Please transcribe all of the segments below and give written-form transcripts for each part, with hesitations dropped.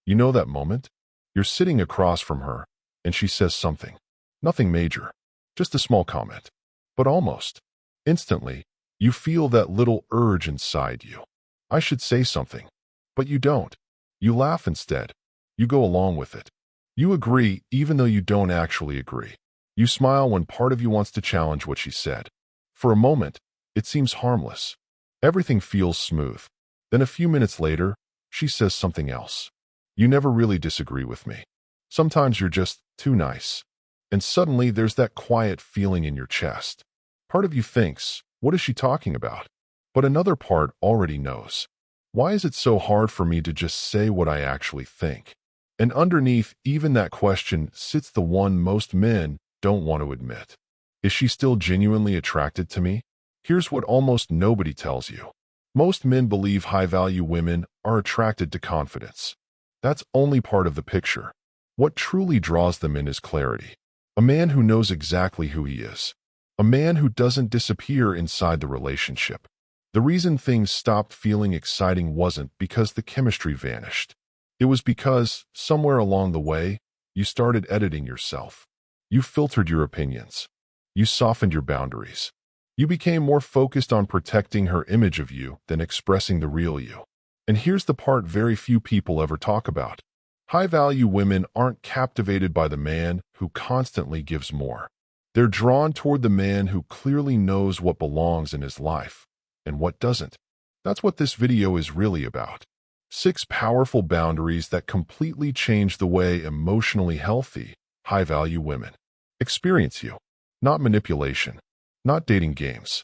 You know that moment? You're sitting across from her, and she says something. Nothing major, just a small comment. But almost instantly, you feel that little urge inside you. I should say something. But you don't. You laugh instead. You go along with it. You agree even though you don't actually agree. You smile when part of you wants to challenge what she said. For a moment, it seems harmless. Everything feels smooth. Then a few minutes later, she says something else. You never really disagree with me. Sometimes you're just too nice. And suddenly there's that quiet feeling in your chest. Part of you thinks, what is she talking about? But another part already knows. Why is it so hard for me to just say what I actually think? And underneath even that question sits the one most men don't want to admit. Is she still genuinely attracted to me? Here's what almost nobody tells you. Most men believe high-value women are attracted to confidence. That's only part of the picture. What truly draws them in is clarity. A man who knows exactly who he is. A man who doesn't disappear inside the relationship. The reason things stopped feeling exciting wasn't because the chemistry vanished. It was because, somewhere along the way, you started editing yourself. You filtered your opinions. You softened your boundaries. You became more focused on protecting her image of you than expressing the real you. And here's the part very few people ever talk about. High-value women aren't captivated by the man who constantly gives more. They're drawn toward the man who clearly knows what belongs in his life and what doesn't. That's what this video is really about. 6 powerful boundaries that completely change the way emotionally healthy, high-value women experience you. Not manipulation, not dating games,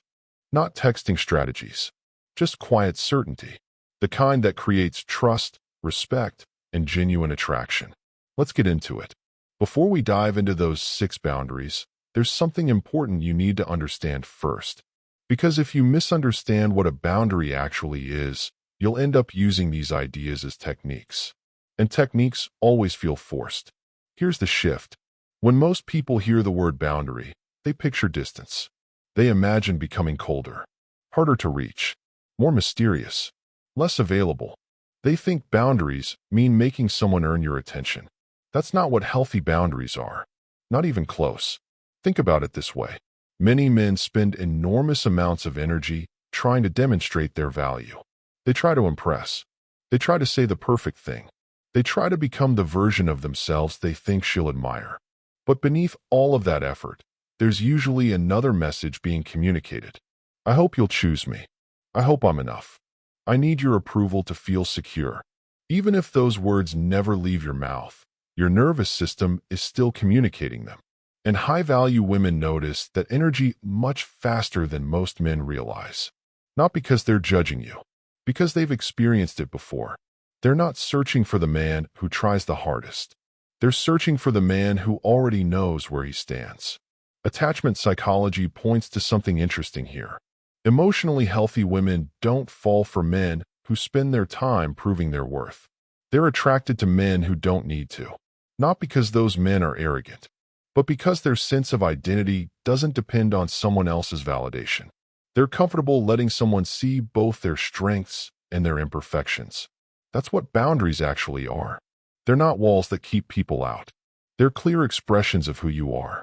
not texting strategies, just quiet certainty. The kind that creates trust, respect, and genuine attraction. Let's get into it. Before we dive into those 6 boundaries, there's something important you need to understand first. Because if you misunderstand what a boundary actually is, you'll end up using these ideas as techniques. And techniques always feel forced. Here's the shift. When most people hear the word boundary, they picture distance. They imagine becoming colder, harder to reach, more mysterious, less available. They think boundaries mean making someone earn your attention. That's not what healthy boundaries are. Not even close. Think about it this way. Many men spend enormous amounts of energy trying to demonstrate their value. They try to impress. They try to say the perfect thing. They try to become the version of themselves they think she'll admire. But beneath all of that effort, there's usually another message being communicated. I hope you'll choose me. I hope I'm enough. I need your approval to feel secure. Even if those words never leave your mouth, your nervous system is still communicating them. And high-value women notice that energy much faster than most men realize. Not because they're judging you, because they've experienced it before. They're not searching for the man who tries the hardest. They're searching for the man who already knows where he stands. Attachment psychology points to something interesting here. Emotionally healthy women don't fall for men who spend their time proving their worth. They're attracted to men who don't need to. Not because those men are arrogant, but because their sense of identity doesn't depend on someone else's validation. They're comfortable letting someone see both their strengths and their imperfections. That's what boundaries actually are. They're not walls that keep people out. They're clear expressions of who you are.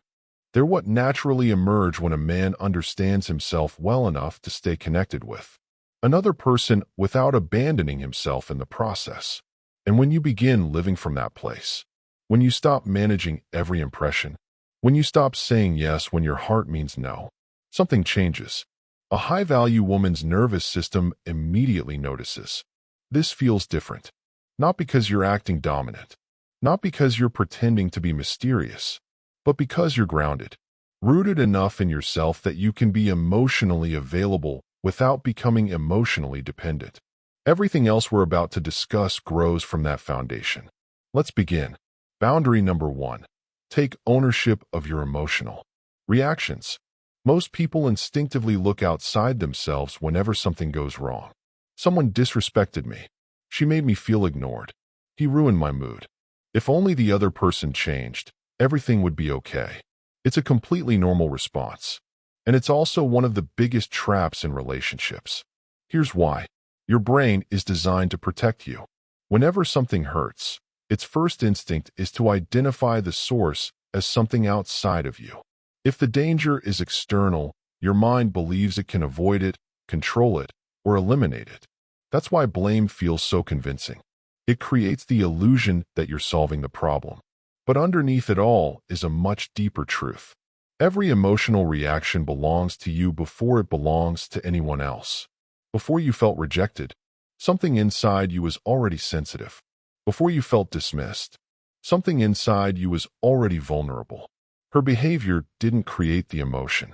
They're what naturally emerge when a man understands himself well enough to stay connected with another person without abandoning himself in the process. And when you begin living from that place, when you stop managing every impression, when you stop saying yes when your heart means no, something changes. A high-value woman's nervous system immediately notices. This feels different. Not because you're acting dominant, not because you're pretending to be mysterious, but because you're grounded, rooted enough in yourself that you can be emotionally available without becoming emotionally dependent. Everything else we're about to discuss grows from that foundation. Let's begin. Boundary number 1. Take ownership of your emotional reactions. Most people instinctively look outside themselves whenever something goes wrong. Someone disrespected me. She made me feel ignored. He ruined my mood. If only the other person changed, everything would be okay. It's a completely normal response. And it's also one of the biggest traps in relationships. Here's why. Your brain is designed to protect you. Whenever something hurts, its first instinct is to identify the source as something outside of you. If the danger is external, your mind believes it can avoid it, control it, or eliminate it. That's why blame feels so convincing. It creates the illusion that you're solving the problem. But underneath it all is a much deeper truth. Every emotional reaction belongs to you before it belongs to anyone else. Before you felt rejected, something inside you was already sensitive. Before you felt dismissed, something inside you was already vulnerable. Her behavior didn't create the emotion.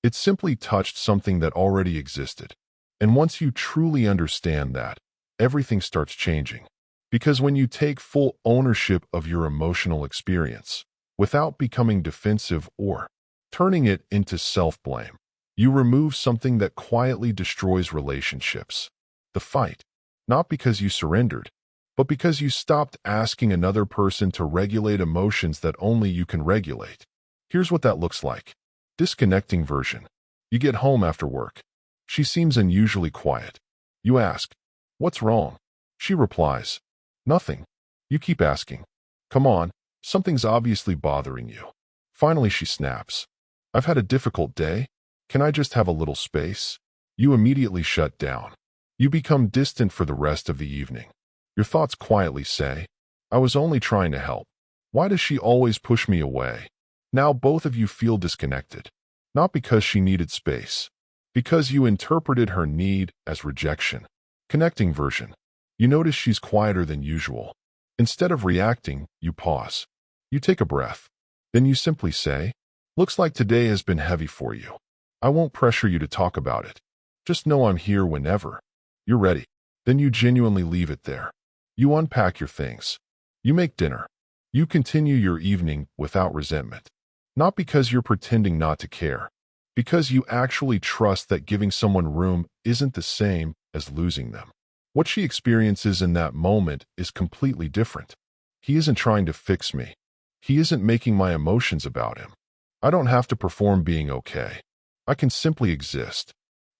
It simply touched something that already existed. And once you truly understand that, everything starts changing. Because when you take full ownership of your emotional experience, without becoming defensive or turning it into self-blame, you remove something that quietly destroys relationships. The fight, not because you surrendered, but because you stopped asking another person to regulate emotions that only you can regulate. Here's what that looks like. Disconnecting version. You get home after work. She seems unusually quiet. You ask, "What's wrong?" She replies, "Nothing." You keep asking, "Come on, something's obviously bothering you." Finally, she snaps, "I've had a difficult day. Can I just have a little space?" You immediately shut down. You become distant for the rest of the evening. Your thoughts quietly say, "I was only trying to help. Why does she always push me away?" Now both of you feel disconnected. Not because she needed space, because you interpreted her need as rejection. Connecting version. You notice she's quieter than usual. Instead of reacting, you pause. You take a breath. Then you simply say, "Looks like today has been heavy for you. I won't pressure you to talk about it. Just know I'm here whenever you're ready." Then you genuinely leave it there. You unpack your things. You make dinner. You continue your evening without resentment. Not because you're pretending not to care, because you actually trust that giving someone room isn't the same as losing them. What she experiences in that moment is completely different. He isn't trying to fix me. He isn't making my emotions about him. I don't have to perform being okay. I can simply exist.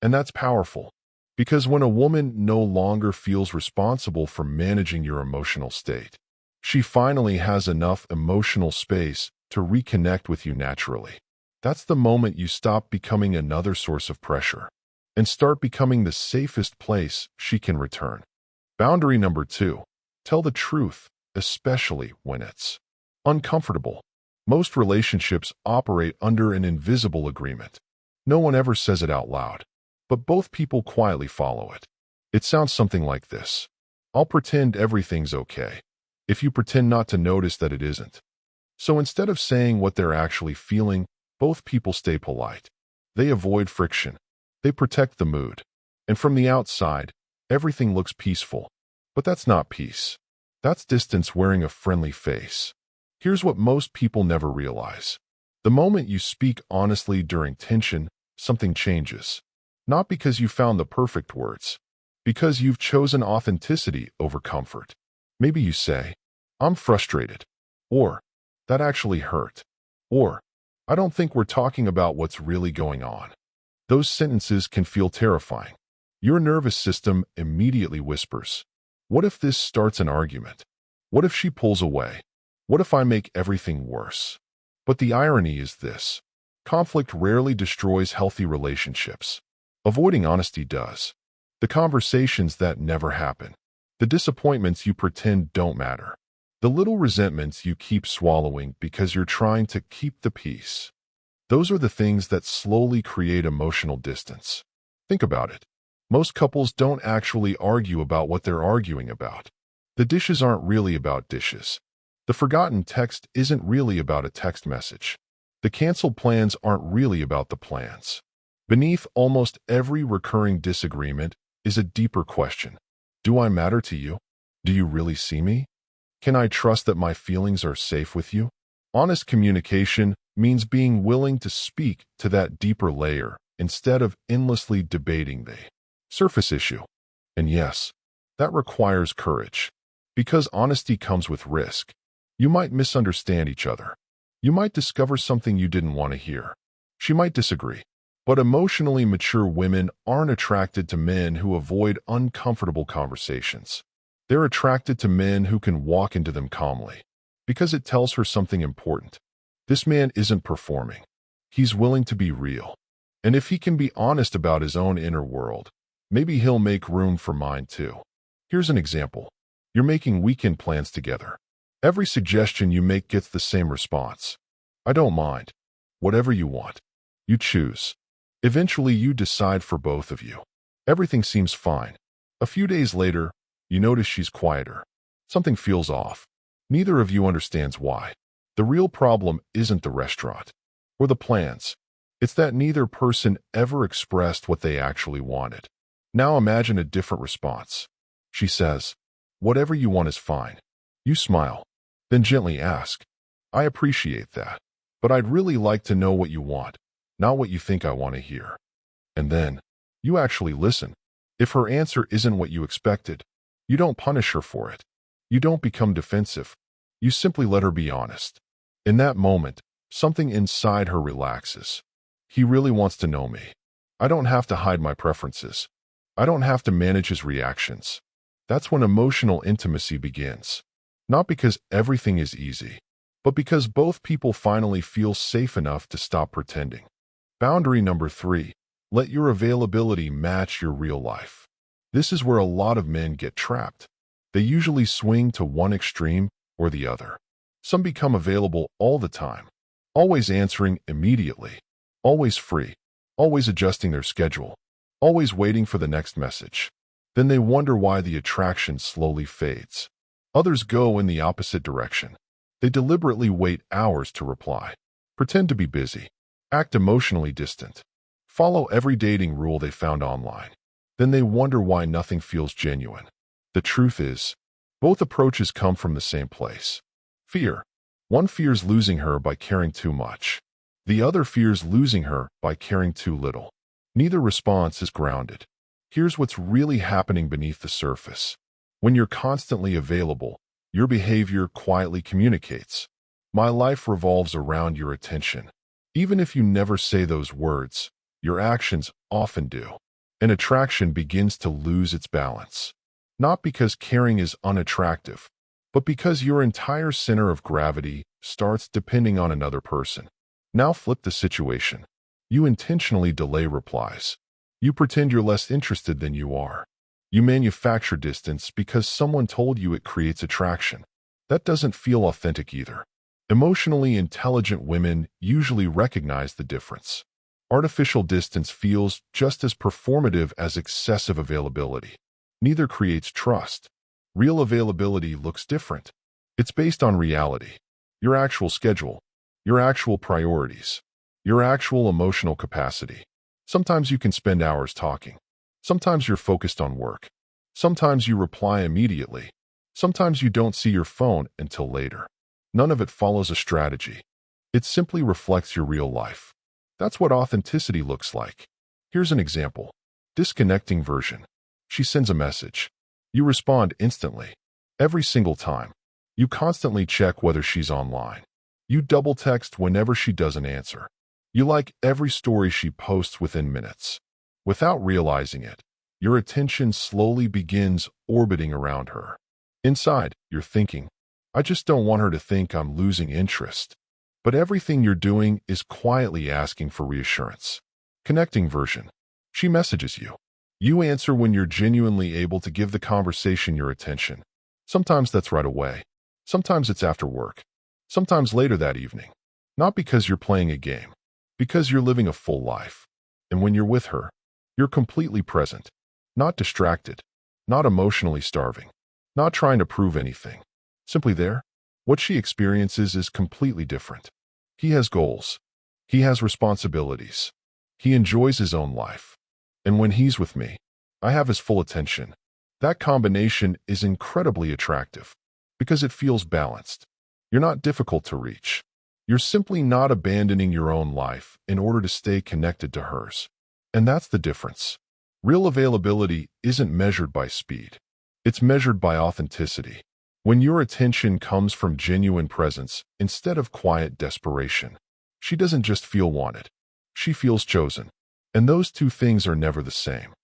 And that's powerful. Because when a woman no longer feels responsible for managing your emotional state, she finally has enough emotional space to reconnect with you naturally. That's the moment you stop becoming another source of pressure and start becoming the safest place she can return. Boundary number 2. Tell the truth, especially when it's uncomfortable. Most relationships operate under an invisible agreement. No one ever says it out loud, but both people quietly follow it. It sounds something like this. "I'll pretend everything's okay if you pretend not to notice that it isn't." So instead of saying what they're actually feeling, both people stay polite. They avoid friction. They protect the mood. And from the outside, everything looks peaceful. But that's not peace. That's distance wearing a friendly face. Here's what most people never realize. The moment you speak honestly during tension, something changes. Not because you found the perfect words, because you've chosen authenticity over comfort. Maybe you say, "I'm frustrated," or "That actually hurt," or "I don't think we're talking about what's really going on." Those sentences can feel terrifying. Your nervous system immediately whispers, "What if this starts an argument? What if she pulls away? What if I make everything worse?" But the irony is this. Conflict rarely destroys healthy relationships. Avoiding honesty does. The conversations that never happen. The disappointments you pretend don't matter. The little resentments you keep swallowing because you're trying to keep the peace. Those are the things that slowly create emotional distance. Think about it. Most couples don't actually argue about what they're arguing about. The dishes aren't really about dishes. The forgotten text isn't really about a text message. The canceled plans aren't really about the plans. Beneath almost every recurring disagreement is a deeper question. Do I matter to you? Do you really see me? Can I trust that my feelings are safe with you? Honest communication means being willing to speak to that deeper layer instead of endlessly debating the surface issue. And yes, that requires courage. Because honesty comes with risk. You might misunderstand each other. You might discover something you didn't want to hear. She might disagree. But emotionally mature women aren't attracted to men who avoid uncomfortable conversations. They're attracted to men who can walk into them calmly, because it tells her something important. This man isn't performing. He's willing to be real. And if he can be honest about his own inner world, maybe he'll make room for mine too. Here's an example. You're making weekend plans together. Every suggestion you make gets the same response. I don't mind. Whatever you want. You choose. Eventually, you decide for both of you. Everything seems fine. A few days later, you notice she's quieter. Something feels off. Neither of you understands why. The real problem isn't the restaurant or the plans. It's that neither person ever expressed what they actually wanted. Now imagine a different response. She says, "Whatever you want is fine." You smile, then gently ask, "I appreciate that, but I'd really like to know what you want, not what you think I want to hear." And then, you actually listen. If her answer isn't what you expected, you don't punish her for it. You don't become defensive. You simply let her be honest. In that moment, something inside her relaxes. He really wants to know me. I don't have to hide my preferences. I don't have to manage his reactions. That's when emotional intimacy begins. Not because everything is easy, but because both people finally feel safe enough to stop pretending. Boundary number 3, let your availability match your real life. This is where a lot of men get trapped. They usually swing to one extreme or the other. Some become available all the time, always answering immediately, always free, always adjusting their schedule, always waiting for the next message. Then they wonder why the attraction slowly fades. Others go in the opposite direction. They deliberately wait hours to reply, pretend to be busy, act emotionally distant, follow every dating rule they found online. Then they wonder why nothing feels genuine. The truth is, both approaches come from the same place. Fear. One fears losing her by caring too much. The other fears losing her by caring too little. Neither response is grounded. Here's what's really happening beneath the surface. When you're constantly available, your behavior quietly communicates. My life revolves around your attention. Even if you never say those words, your actions often do. An attraction begins to lose its balance. Not because caring is unattractive, but because your entire center of gravity starts depending on another person. Now flip the situation. You intentionally delay replies. You pretend you're less interested than you are. You manufacture distance because someone told you it creates attraction. That doesn't feel authentic either. Emotionally intelligent women usually recognize the difference. Artificial distance feels just as performative as excessive availability. Neither creates trust. Real availability looks different. It's based on reality. Your actual schedule, your actual priorities, your actual emotional capacity. Sometimes you can spend hours talking. Sometimes you're focused on work. Sometimes you reply immediately. Sometimes you don't see your phone until later. None of it follows a strategy. It simply reflects your real life. That's what authenticity looks like. Here's an example. Disconnecting version. She sends a message. You respond instantly. Every single time. You constantly check whether she's online. You double text whenever she doesn't answer. You like every story she posts within minutes. Without realizing it, your attention slowly begins orbiting around her. Inside, you're thinking, I just don't want her to think I'm losing interest. But everything you're doing is quietly asking for reassurance. Connecting version. She messages you. You answer when you're genuinely able to give the conversation your attention. Sometimes that's right away. Sometimes it's after work. Sometimes later that evening. Not because you're playing a game. Because you're living a full life. And when you're with her, you're completely present. Not distracted. Not emotionally starving. Not trying to prove anything. Simply there. What she experiences is completely different. He has goals. He has responsibilities. He enjoys his own life. And when he's with me, I have his full attention. That combination is incredibly attractive because it feels balanced. You're not difficult to reach. You're simply not abandoning your own life in order to stay connected to hers. And that's the difference. Real availability isn't measured by speed. It's measured by authenticity. When your attention comes from genuine presence instead of quiet desperation, she doesn't just feel wanted. She feels chosen. And those two things are never the same.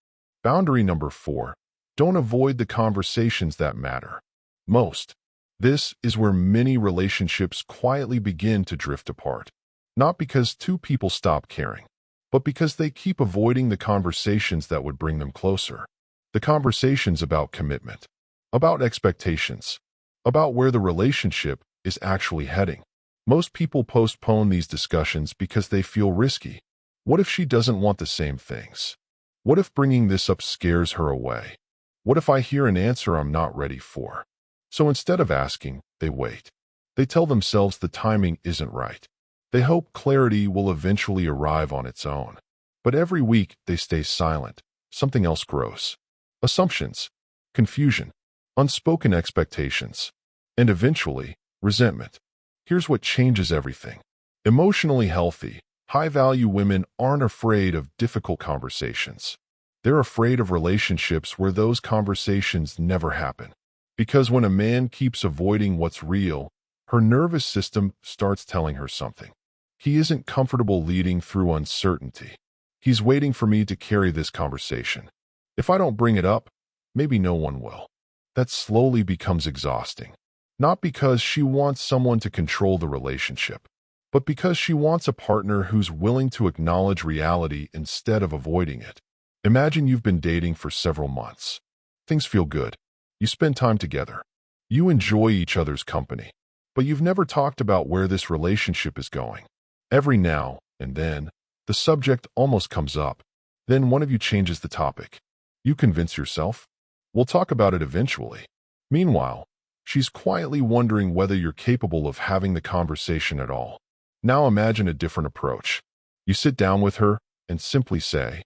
Boundary number 4. Don't avoid the conversations that matter most. This is where many relationships quietly begin to drift apart. Not because two people stop caring, but because they keep avoiding the conversations that would bring them closer. The conversations about commitment, about expectations, about where the relationship is actually heading. Most people postpone these discussions because they feel risky. What if she doesn't want the same things? What if bringing this up scares her away? What if I hear an answer I'm not ready for? So instead of asking, they wait. They tell themselves the timing isn't right. They hope clarity will eventually arrive on its own. But every week they stay silent. Something else grows. Assumptions, confusion, unspoken expectations, and eventually, resentment. Here's what changes everything. Emotionally healthy, high-value women aren't afraid of difficult conversations. They're afraid of relationships where those conversations never happen. Because when a man keeps avoiding what's real, her nervous system starts telling her something. He isn't comfortable leading through uncertainty. He's waiting for me to carry this conversation. If I don't bring it up, maybe no one will. That slowly becomes exhausting. Not because she wants someone to control the relationship, but because she wants a partner who's willing to acknowledge reality instead of avoiding it. Imagine you've been dating for several months. Things feel good. You spend time together. You enjoy each other's company. But you've never talked about where this relationship is going. Every now and then, the subject almost comes up. Then one of you changes the topic. You convince yourself, we'll talk about it eventually. Meanwhile, she's quietly wondering whether you're capable of having the conversation at all. Now imagine a different approach. You sit down with her and simply say,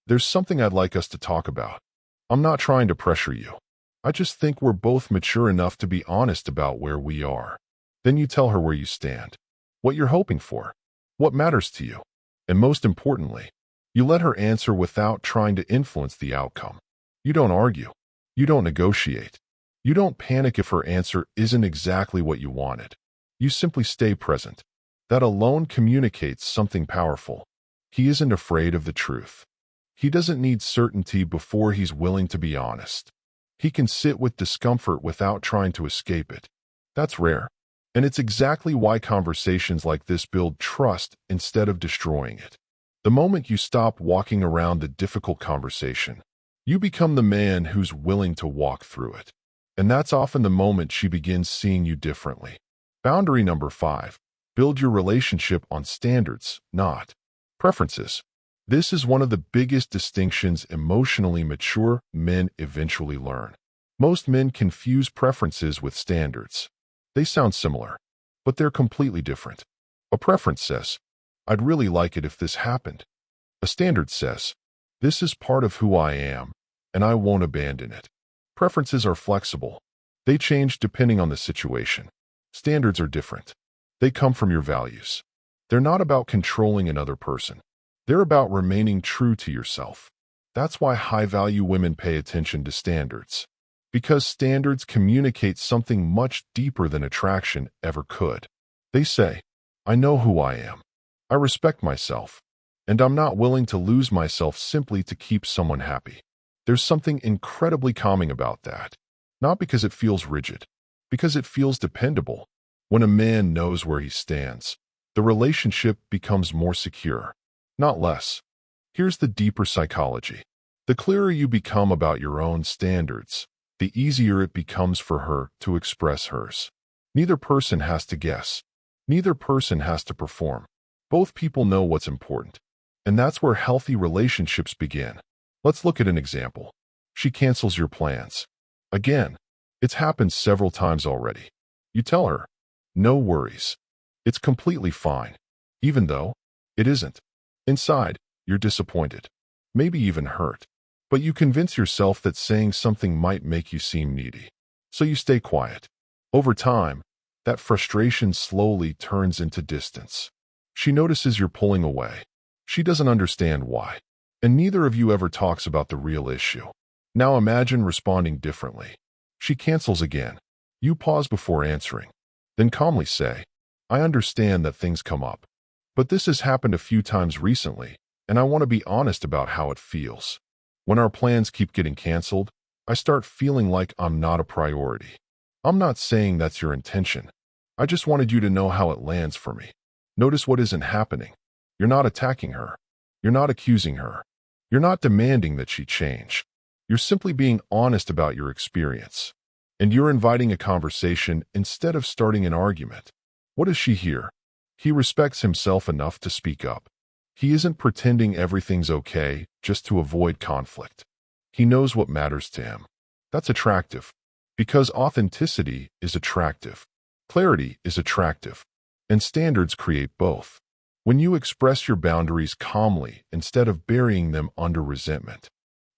there's something I'd like us to talk about. I'm not trying to pressure you. I just think we're both mature enough to be honest about where we are. Then you tell her where you stand, what you're hoping for, what matters to you, and most importantly, you let her answer without trying to influence the outcome. You don't argue. You don't negotiate. You don't panic if her answer isn't exactly what you wanted. You simply stay present. That alone communicates something powerful. He isn't afraid of the truth. He doesn't need certainty before he's willing to be honest. He can sit with discomfort without trying to escape it. That's rare. And it's exactly why conversations like this build trust instead of destroying it. The moment you stop walking around the difficult conversation, you become the man who's willing to walk through it. And that's often the moment she begins seeing you differently. Boundary number 5. Build your relationship on standards, not preferences. This is one of the biggest distinctions emotionally mature men eventually learn. Most men confuse preferences with standards. They sound similar, but they're completely different. A preference says, I'd really like it if this happened. A standard says, this is part of who I am, and I won't abandon it. Preferences are flexible. They change depending on the situation. Standards are different. They come from your values. They're not about controlling another person. They're about remaining true to yourself. That's why high-value women pay attention to standards. Because standards communicate something much deeper than attraction ever could. They say, I know who I am. I respect myself. And I'm not willing to lose myself simply to keep someone happy. There's something incredibly calming about that. Not because it feels rigid, because it feels dependable. When a man knows where he stands, the relationship becomes more secure, not less. Here's the deeper psychology. The clearer you become about your own standards, the easier it becomes for her to express hers. Neither person has to guess. Neither person has to perform. Both people know what's important. And that's where healthy relationships begin. Let's look at an example. She cancels your plans. Again, it's happened several times already. You tell her, no worries. It's completely fine. Even though it isn't. Inside, you're disappointed. Maybe even hurt. But you convince yourself that saying something might make you seem needy. So you stay quiet. Over time, that frustration slowly turns into distance. She notices you're pulling away. She doesn't understand why. And neither of you ever talks about the real issue. Now imagine responding differently. She cancels again. You pause before answering. Then calmly say, I understand that things come up. But this has happened a few times recently, and I want to be honest about how it feels. When our plans keep getting canceled, I start feeling like I'm not a priority. I'm not saying that's your intention. I just wanted you to know how it lands for me. Notice what isn't happening. You're not attacking her. You're not accusing her. You're not demanding that she change. You're simply being honest about your experience. And you're inviting a conversation instead of starting an argument. What does she hear? He respects himself enough to speak up. He isn't pretending everything's okay just to avoid conflict. He knows what matters to him. That's attractive. Because authenticity is attractive. Clarity is attractive. And standards create both. When you express your boundaries calmly instead of burying them under resentment,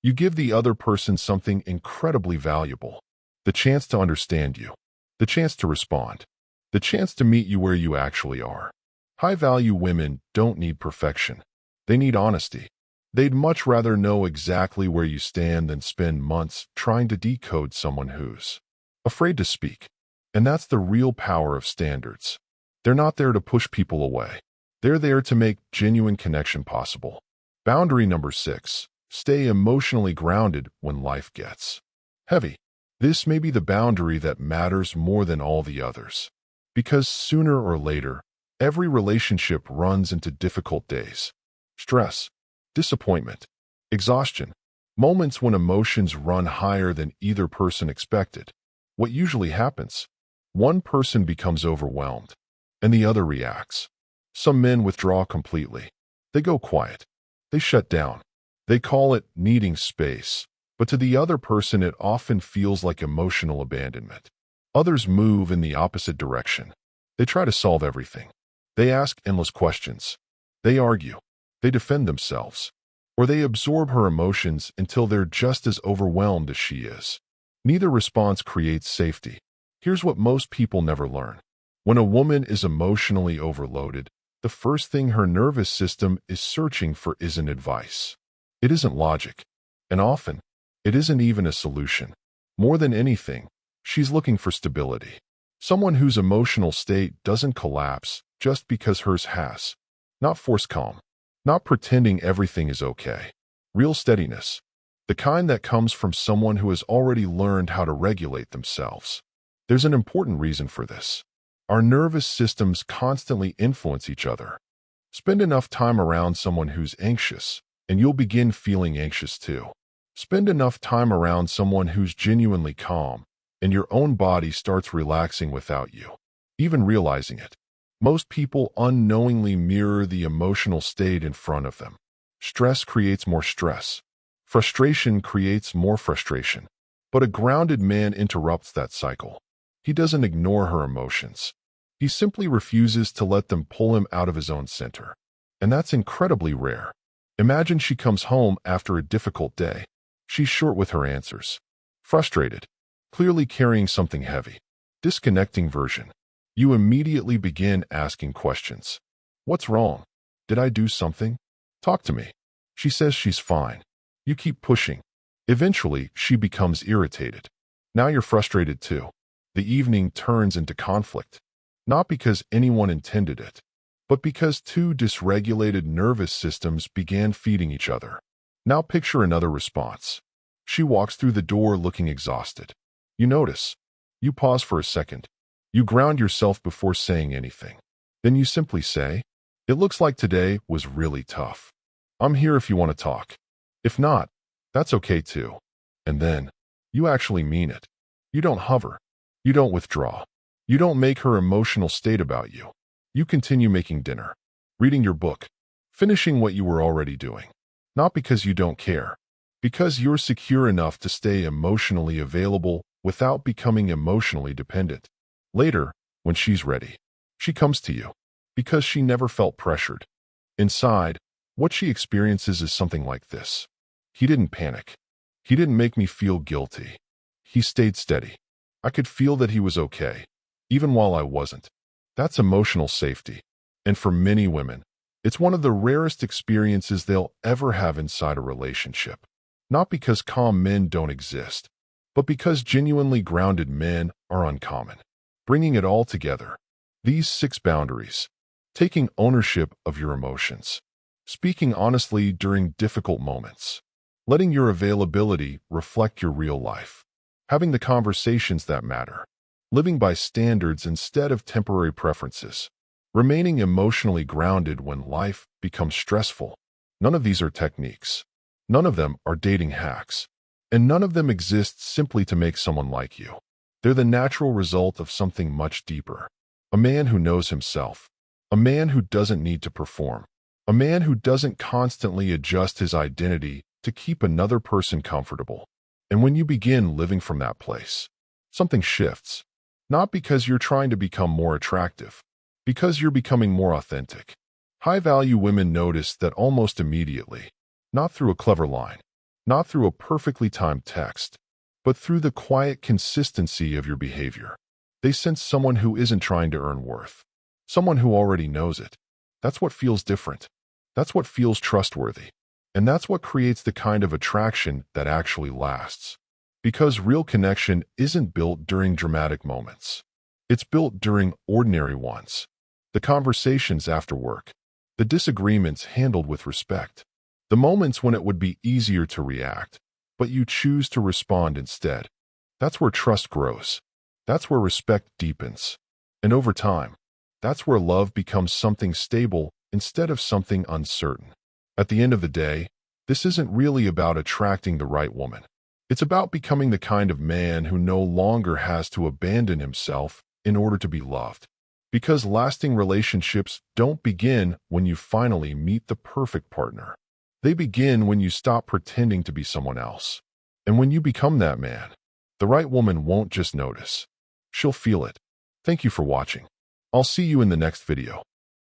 you give the other person something incredibly valuable. The chance to understand you. The chance to respond. The chance to meet you where you actually are. High-value women don't need perfection. They need honesty. They'd much rather know exactly where you stand than spend months trying to decode someone who's afraid to speak. And that's the real power of standards. They're not there to push people away. They're there to make genuine connection possible. Boundary number 6. Stay emotionally grounded when life gets heavy. This may be the boundary that matters more than all the others. Because sooner or later, every relationship runs into difficult days. Stress, disappointment, exhaustion, moments when emotions run higher than either person expected. What usually happens? One person becomes overwhelmed, and the other reacts. Some men withdraw completely. They go quiet. They shut down. They call it needing space, but to the other person it often feels like emotional abandonment. Others move in the opposite direction. They try to solve everything. They ask endless questions. They argue. They defend themselves. Or they absorb her emotions until they're just as overwhelmed as she is. Neither response creates safety. Here's what most people never learn. When a woman is emotionally overloaded, the first thing her nervous system is searching for isn't advice. It isn't logic. And often, it isn't even a solution. More than anything, she's looking for stability. Someone whose emotional state doesn't collapse just because hers has. Not forced calm. Not pretending everything is okay. Real steadiness. The kind that comes from someone who has already learned how to regulate themselves. There's an important reason for this. Our nervous systems constantly influence each other. Spend enough time around someone who's anxious, and you'll begin feeling anxious too. Spend enough time around someone who's genuinely calm, and your own body starts relaxing without you even realizing it. Most people unknowingly mirror the emotional state in front of them. Stress creates more stress. Frustration creates more frustration. But a grounded man interrupts that cycle. He doesn't ignore her emotions. He simply refuses to let them pull him out of his own center. And that's incredibly rare. Imagine she comes home after a difficult day. She's short with her answers. Frustrated. Clearly carrying something heavy. Disconnecting version. You immediately begin asking questions. What's wrong? Did I do something? Talk to me. She says she's fine. You keep pushing. Eventually, she becomes irritated. Now you're frustrated too. The evening turns into conflict. Not because anyone intended it, but because two dysregulated nervous systems began feeding each other. Now picture another response. She walks through the door looking exhausted. You notice. You pause for a second. You ground yourself before saying anything. Then you simply say, "It looks like today was really tough. I'm here if you want to talk. If not, that's okay too." And then, you actually mean it. You don't hover. You don't withdraw. You don't make her emotional state about you. You continue making dinner, reading your book, finishing what you were already doing. Not because you don't care, because you're secure enough to stay emotionally available without becoming emotionally dependent. Later, when she's ready, she comes to you because she never felt pressured. Inside, what she experiences is something like this. He didn't panic. He didn't make me feel guilty. He stayed steady. I could feel that he was okay, even while I wasn't. That's emotional safety. And for many women, it's one of the rarest experiences they'll ever have inside a relationship. Not because calm men don't exist, but because genuinely grounded men are uncommon. Bringing it all together. These 6 boundaries. Taking ownership of your emotions. Speaking honestly during difficult moments. letting your availability reflect your real life, having the conversations that matter, living by standards instead of temporary preferences, remaining emotionally grounded when life becomes stressful. None of these are techniques. None of them are dating hacks. And none of them exist simply to make someone like you. They're the natural result of something much deeper. A man who knows himself. A man who doesn't need to perform. A man who doesn't constantly adjust his identity to keep another person comfortable. And when you begin living from that place, something shifts. Not because you're trying to become more attractive, because you're becoming more authentic. High-value women notice that almost immediately, not through a clever line, not through a perfectly timed text, but through the quiet consistency of your behavior. They sense someone who isn't trying to earn worth, someone who already knows it. That's what feels different. That's what feels trustworthy. And that's what creates the kind of attraction that actually lasts. Because real connection isn't built during dramatic moments. It's built during ordinary ones. The conversations after work, the disagreements handled with respect, the moments when it would be easier to react, but you choose to respond instead. That's where trust grows. That's where respect deepens. And over time, that's where love becomes something stable instead of something uncertain. At the end of the day, this isn't really about attracting the right woman. It's about becoming the kind of man who no longer has to abandon himself in order to be loved. Because lasting relationships don't begin when you finally meet the perfect partner. They begin when you stop pretending to be someone else. And when you become that man, the right woman won't just notice. She'll feel it. Thank you for watching. I'll see you in the next video.